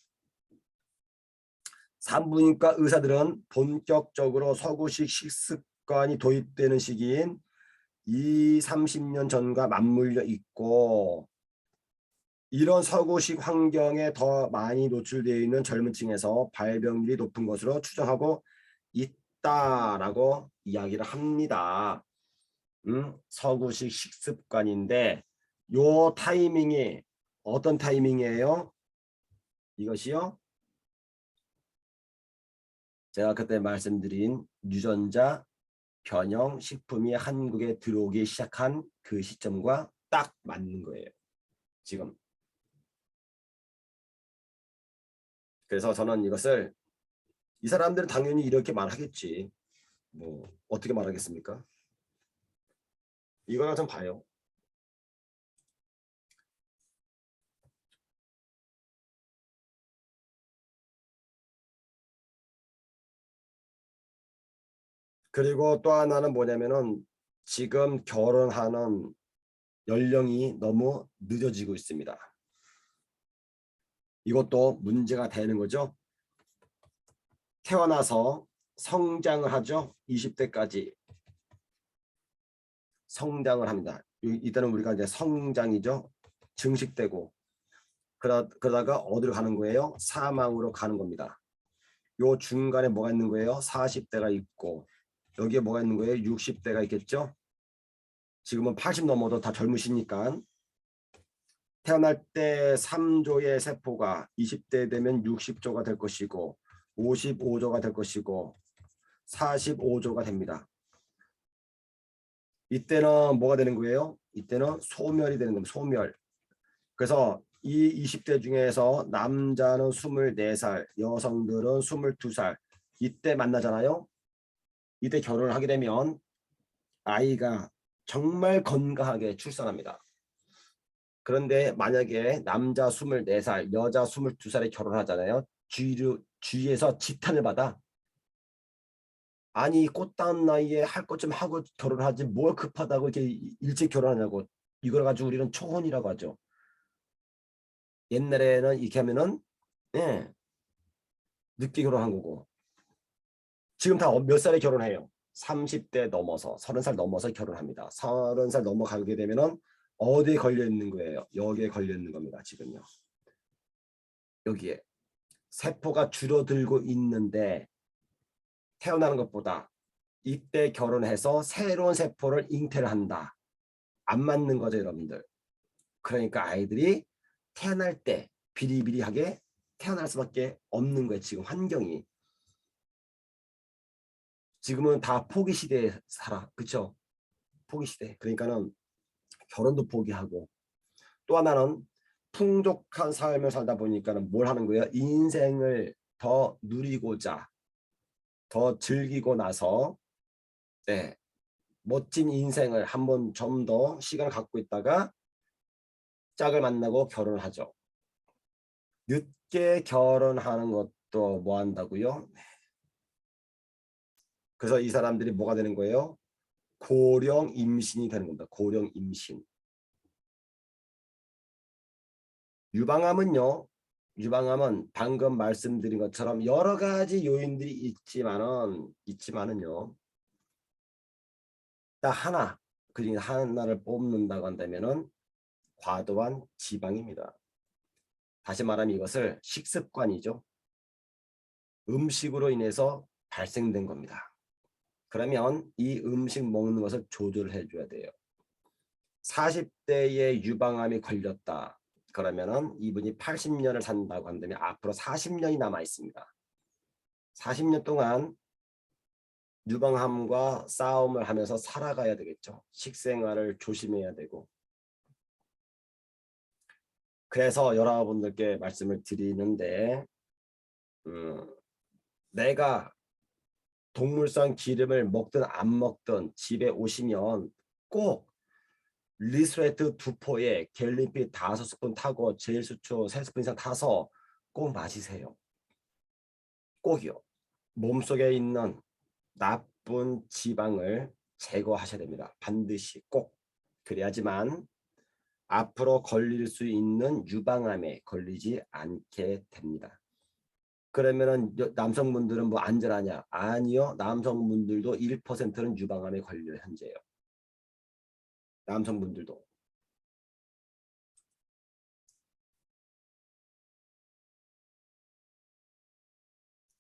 산부인과 의사들은 본격적으로 서구식 식습관이 도입되는 시기인 30년 전과 맞물려 있고 이런 서구식 환경에 더 많이 노출되어 있는 젊은 층에서 발병률이 높은 것으로 추정하고 있다라고 이야기를 합니다. 서구식 식습관인데 요 타이밍이 어떤 타이밍이에요? 이것이요. 제가 그때 말씀드린 유전자 변형 식품이 한국에 들어오기 시작한 그 시점과 딱 맞는 거예요. 지금. 그래서 저는 이것을 이 사람들은 당연히 이렇게 말하겠지. 뭐 어떻게 말하겠습니까? 이거나 좀 봐요. 그리고 또 하나는 뭐냐면은 지금 결혼하는 연령이 너무 늦어지고 있습니다. 이것도 문제가 되는 거죠. 태어나서 성장을 하죠. 20대까지 성장을 합니다. 이때는 우리가 이제 성장이죠. 증식되고 그러다가 어디로 가는 거예요? 사망으로 가는 겁니다. 요 중간에 뭐가 있는 거예요? 40대가 있고 여기에 뭐가 있는 거예요? 60대가 있겠죠. 지금은 80 넘어도 다 젊으시니까 태어날 때 3조의 세포가 20대 되면 60조가 될 것이고 55조가 될 것이고 45조가 됩니다. 이때는 뭐가 되는 거예요? 이때는 소멸이 되는 겁니다. 소멸. 그래서 이 20대 중에서 남자는 24살, 여성들은 22살. 이때 만나잖아요. 이때 결혼을 하게 되면 아이가 정말 건강하게 출산합니다. 그런데 만약에 남자 24살, 여자 22살에 결혼하잖아요. 주위에서 지탄을 받아. 아니 꽃다운 나이에 할 것 좀 하고 결혼하지 뭘 급하다고 이렇게 일찍 결혼하냐고. 이걸 가지고 우리는 초혼이라고 하죠. 옛날에는 이렇게 하면은 예, 늦게 결혼한 거고 지금 다 몇 살에 결혼해요? 30대 넘어서 30살 넘어서 결혼합니다. 30살 넘어가게 되면은 어디에 걸려 있는 거예요? 여기에 걸려 있는 겁니다. 지금요. 여기에 세포가 줄어들고 있는데 태어나는 것보다 이때 결혼해서 새로운 세포를 잉태를 한다. 안 맞는 거죠, 여러분들. 그러니까 아이들이 태어날 때 비리비리하게 태어날 수밖에 없는 거예요. 지금 환경이. 지금은 다 포기 시대에 살아. 그쵸? 포기 시대. 그러니까는 결혼도 포기하고 또 하나는 풍족한 삶을 살다 보니까는 뭘 하는 거예요? 인생을 더 누리고자 더 즐기고 나서 네, 멋진 인생을 한번 좀 더 시간을 갖고 있다가 짝을 만나고 결혼을 하죠. 늦게 결혼하는 것도 뭐 한다고요? 그래서 이 사람들이 뭐가 되는 거예요? 고령 임신이 되는 겁니다. 고령 임신. 유방암은요. 유방암은 방금 말씀드린 것처럼 여러 가지 요인들이 있지만은요. 딱 하나, 그중에 하나를 뽑는다고 한다면은 과도한 지방입니다. 다시 말하면 이것을 식습관이죠. 음식으로 인해서 발생된 겁니다. 그러면 이 음식 먹는 것을 조절해 줘야 돼요. 40대에 유방암이 걸렸다. 그러면은 이분이 80년을 산다고 한다면 앞으로 40년이 남아 있습니다. 40년 동안 유방암과 싸움을 하면서 살아가야 되겠죠. 식생활을 조심해야 되고. 그래서 여러분들께 말씀을 드리는데 내가 동물성 기름을 먹든 안 먹든 집에 오시면 꼭 리스레트 2포에 갤린피 5스푼 타고 제일수초 3스푼 이상 타서 꼭 마시세요. 꼭이요. 몸속에 있는 나쁜 지방을 제거하셔야 됩니다. 반드시 꼭. 그래야지만 앞으로 걸릴 수 있는 유방암에 걸리지 않게 됩니다. 그러면은 남성분들은 뭐 안전하냐? 아니요. 남성분들도 1%는 유방암에 걸려요. 현재요. 남성분들도.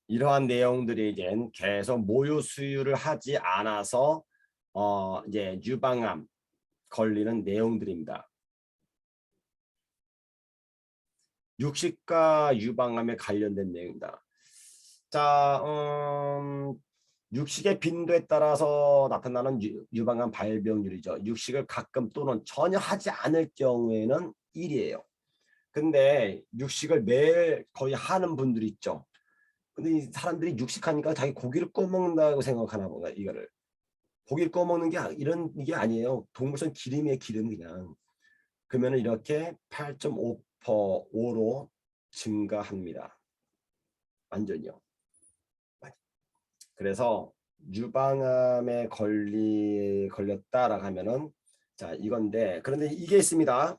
이러한 내용들이 이제 계속 모유 수유를 하지 않아서 이제 유방암 걸리는 내용들입니다. 육식과 유방암에 관련된 내용입니다. 자, 육식의 빈도에 따라서 나타나는 유방암 발병률이죠. 육식을 가끔 또는 전혀 하지 않을 경우에는 1이에요. 근데 육식을 매일 거의 하는 분들이 있죠. 근데 이 사람들이 육식하니까 자기 고기를 꺼먹는다고 생각하나 보다. 이거를 고기를 꺼먹는 게 이런 이게 아니에요. 동물성 기름이에요. 기름 그냥. 그러면 이렇게 8.5%로 증가합니다. 완전요. 그래서 유방암에 걸렸다라고 하면은 자 이건데 그런데 이게 있습니다.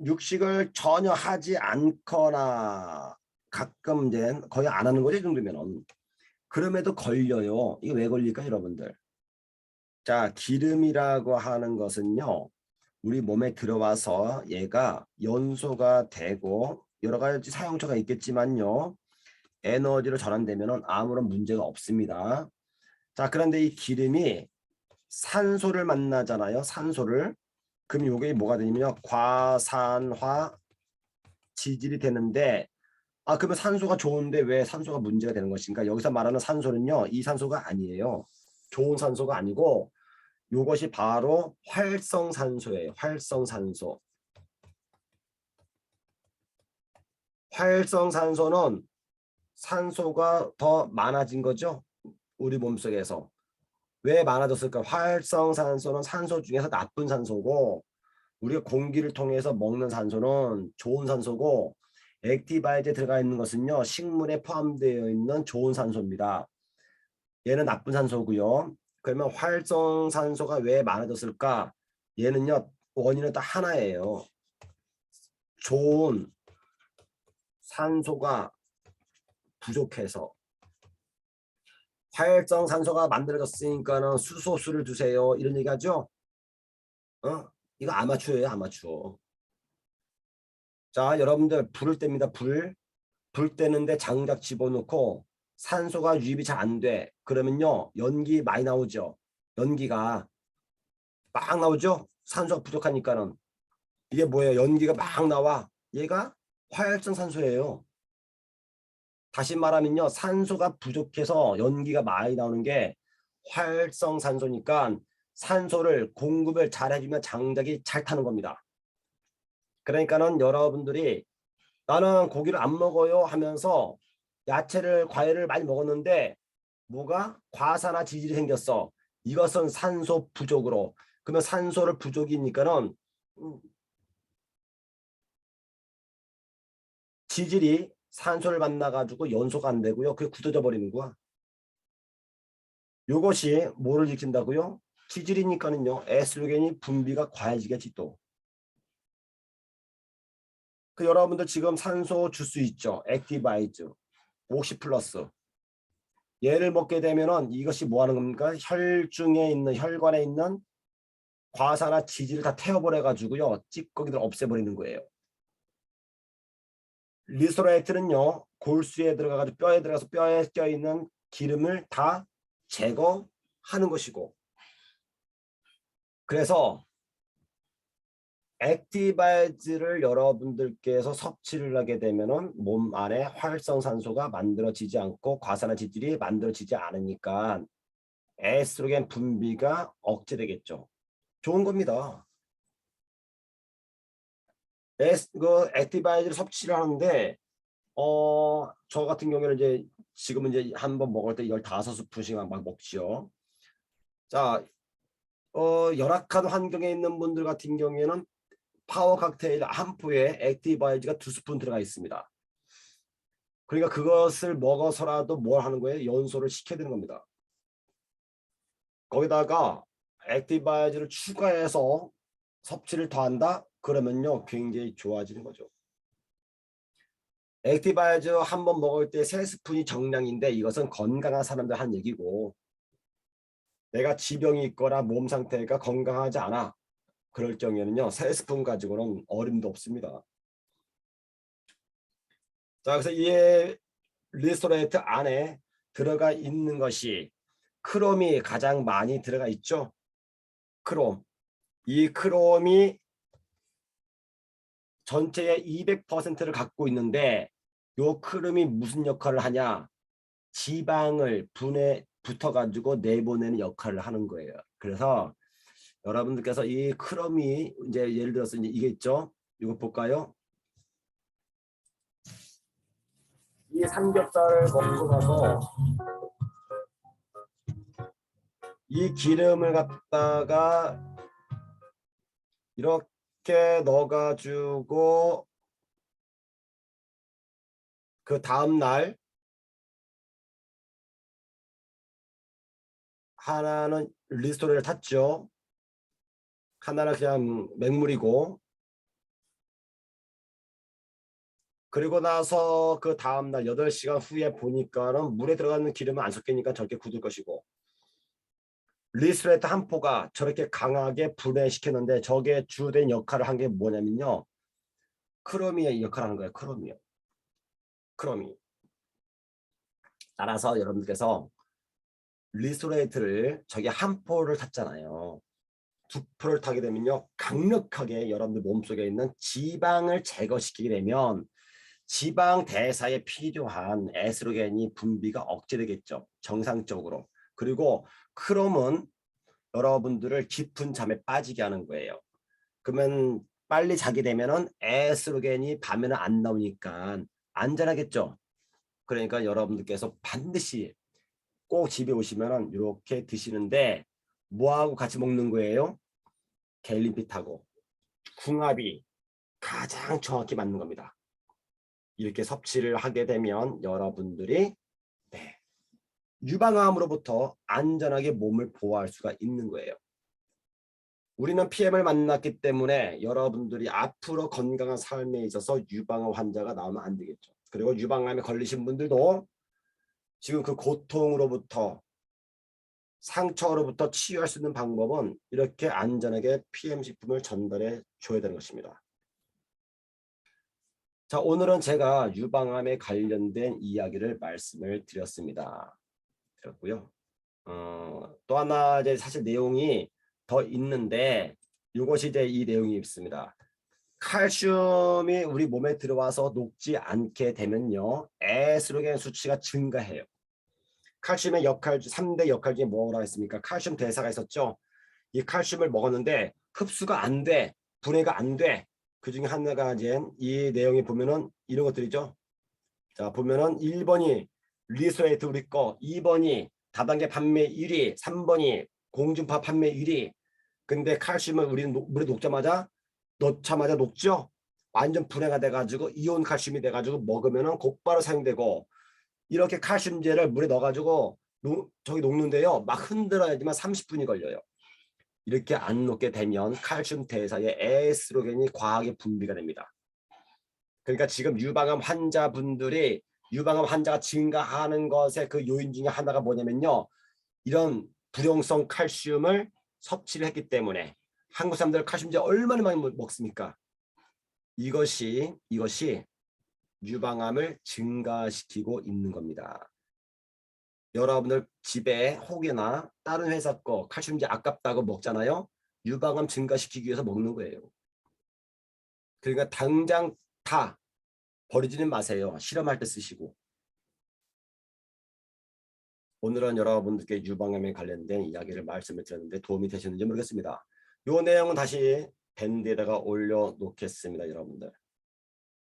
육식을 전혀 하지 않거나 가끔 이제 거의 안 하는 거죠. 이 정도면은. 그럼에도 걸려요. 이게 왜 걸릴까 여러분들? 자 기름이라고 하는 것은요. 우리 몸에 들어와서 얘가 연소가 되고 여러 가지 사용처가 있겠지만요. 에너지로 전환되면 아무런 문제가 없습니다. 자 그런데 이 기름이 산소를 만나잖아요. 산소를. 그럼 이게 뭐가 되냐면 과산화 지질이 되는데 그러면 산소가 좋은데 왜 산소가 문제가 되는 것인가? 여기서 말하는 산소는요. 이 산소가 아니에요. 좋은 산소가 아니고 이것이 바로 활성산소예요. 활성산소. 활성산소는 산소가 더 많아진 거죠. 우리 몸속에서. 왜 많아졌을까? 활성산소는 산소 중에서 나쁜 산소고 우리가 공기를 통해서 먹는 산소는 좋은 산소고 액티바이트에 들어가 있는 것은요. 식물에 포함되어 있는 좋은 산소입니다. 얘는 나쁜 산소고요. 그러면 활성산소가 왜 많아졌을까? 얘는요. 원인은 딱 하나예요. 좋은 산소가 부족해서 활성산소가 만들어졌으니까는 수소수를 주세요. 이런 얘기하죠. 이거 아마추어예요. 아마추어. 자 여러분들 불을 뗍니다. 불 떼는데 장작 집어넣고 산소가 유입이 잘 안 돼. 그러면요 연기 많이 나오죠. 연기가 막 나오죠. 산소가 부족하니까는. 이게 뭐예요? 연기가 막 나와. 얘가 화활성산소예요. 다시 말하면요. 산소가 부족해서 연기가 많이 나오는 게 활성산소니까 산소를 공급을 잘 해주면 장작이 잘 타는 겁니다. 그러니까는 여러분들이 나는 고기를 안 먹어요 하면서 야채를 과일을 많이 먹었는데 뭐가 과산화 지질이 생겼어. 이것은 산소 부족으로. 그러면 산소를 부족이니까는 지질이 산소를 만나 가지고 연소가 안 되고요. 그게 굳어져 버리는 거야. 요것이 뭐를 일으킨다고요? 지질이니까는요. 에스트로겐이 분비가 과해지겠지 또. 그 여러분들 지금 산소 주스 있죠. 액티바이즈 50 플러스. 얘를 먹게 되면은 이것이 뭐 하는 겁니까? 혈중에 있는 혈관에 있는 과사나 지질을 다 태워버려 가지고요. 찌꺼기들 없애버리는 거예요. 리스토레이트는요. 골수에 들어가가지고 뼈에 들어가서 뼈에 껴있는 기름을 다 제거하는 것이고, 그래서 액티바이즈를 여러분들께서 섭취를 하게 되면은 몸 안에 활성산소가 만들어지지 않고 과산화 지질이 만들어지지 않으니까 에스트로겐 분비가 억제되겠죠. 좋은 겁니다. 그 액티바이즈를 섭취를 하는데 저 같은 경우에는 이제 지금은 이제 한 번 먹을 때 15스푼씩 막 먹지요. 자, 열악한 환경에 있는 분들 같은 경우에는 파워 칵테일 한 포에 액티바이즈가 2스푼 들어가 있습니다. 그러니까 그것을 먹어서라도 뭘 하는 거예요? 연소를 시켜야 되는 겁니다. 거기다가 액티바이즈를 추가해서 섭취를 더한다? 그러면요 굉장히 좋아지는 거죠. 액티바이즈 한 번 먹을 때 3스푼이 정량인데 이것은 건강한 사람들 한 얘기고, 내가 지병이 있거나 몸 상태가 건강하지 않아 그럴 경우에는요 3스푼 가지고는 어림도 없습니다. 자, 그래서 이 리스토레이트 안에 들어가 있는 것이 크롬이 가장 많이 들어가 있죠. 크롬. 이 크롬이 전체의 200%를 갖고 있는데 요 크롬이 무슨 역할을 하냐? 지방을 붙어가지고 내보내는 역할을 하는 거예요. 그래서 여러분들께서 이 크롬이 이제 예를 들어서 이제 이게 있죠. 이거 볼까요? 이 삼겹살을 먹고 나서 이 기름을 갖다가 이렇게 넣어가지고 그 다음날 하나는 리스토레를 탔죠. 하나는 그냥 맹물이고, 그리고 나서 그 다음날 8시간 후에 보니까는 물에 들어가는 기름은 안 섞이니까 저렇게 굳을 것이고, 리스토레이트 한 포가 저렇게 강하게 분해시켰는데 저게 주된 역할을 한 게 뭐냐면요. 크롬이 역할을 하는 거예요. 크롬이요. 크롬이. 따라서 여러분들께서 리스토레이트를 저게 한 포를 탔잖아요. 2포를 타게 되면요. 강력하게 여러분들 몸속에 있는 지방을 제거시키게 되면 지방 대사에 필요한 에스트로겐이 분비가 억제되겠죠. 정상적으로. 그리고 크롬은 여러분들을 깊은 잠에 빠지게 하는 거예요. 그러면 빨리 자게 되면은 에스트로겐이 밤에는 안 나오니까 안전하겠죠. 그러니까 여러분들께서 반드시 꼭 집에 오시면은 이렇게 드시는데 뭐하고 같이 먹는 거예요? 갤린핏하고 궁합이 가장 정확히 맞는 겁니다. 이렇게 섭취를 하게 되면 여러분들이 유방암으로부터 안전하게 몸을 보호할 수가 있는 거예요. 우리는 PM을 만났기 때문에 여러분들이 앞으로 건강한 삶에 있어서 유방암 환자가 나오면 안 되겠죠. 그리고 유방암에 걸리신 분들도 지금 그 고통으로부터 상처로부터 치유할 수 있는 방법은 이렇게 안전하게 PM 식품을 전달해 줘야 되는 것입니다. 자, 오늘은 제가 유방암에 관련된 이야기를 말씀을 드렸습니다. 드렸고요. 또 하나 이제 사실 내용이 더 있는데 이것이 이제 이 내용이 있습니다. 칼슘이 우리 몸에 들어와서 녹지 않게 되면요. 에스트로겐 수치가 증가해요. 칼슘의 역할, 3대 역할 중에 뭐라고 했습니까? 칼슘 대사가 있었죠. 이 칼슘을 먹었는데 흡수가 안 돼. 분해가 안 돼. 그 중에 하나가 이제 이 내용에 보면은 이런 것들이죠. 자, 보면은 1번이 리스토레이트 우리 거, 2번이 다단계 판매 1위, 3번이 공중파 판매 1위. 근데 칼슘을 우리는 물에 녹자마자 넣자마자 녹죠. 완전 분해가 돼가지고 이온 칼슘이 돼가지고 먹으면은 곧바로 사용되고, 이렇게 칼슘제를 물에 넣어가지고 저기 녹는데요. 막 흔들어야지만 30분이 걸려요. 이렇게 안 녹게 되면 칼슘 대사에 에스트로겐이 과하게 분비가 됩니다. 그러니까 지금 유방암 환자분들이 유방암 환자가 증가하는 것의 그 요인 중에 하나가 뭐냐면요. 이런 불용성 칼슘을 섭취를 했기 때문에 한국 사람들 칼슘제 얼마나 많이 먹습니까? 이것이 유방암을 증가시키고 있는 겁니다. 여러분들 집에 혹여나 다른 회사 거 칼슘제 아깝다고 먹잖아요. 유방암 증가시키기 위해서 먹는 거예요. 그러니까 당장 다 버리지는 마세요. 실험할 때 쓰시고. 오늘은 여러분들께 유방암에 관련된 이야기를 말씀을 드렸는데 도움이 되셨는지 모르겠습니다. 이 내용은 다시 밴드에다가 올려놓겠습니다. 여러분들.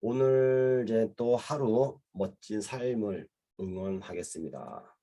오늘 이제 또 하루 멋진 삶을 응원하겠습니다.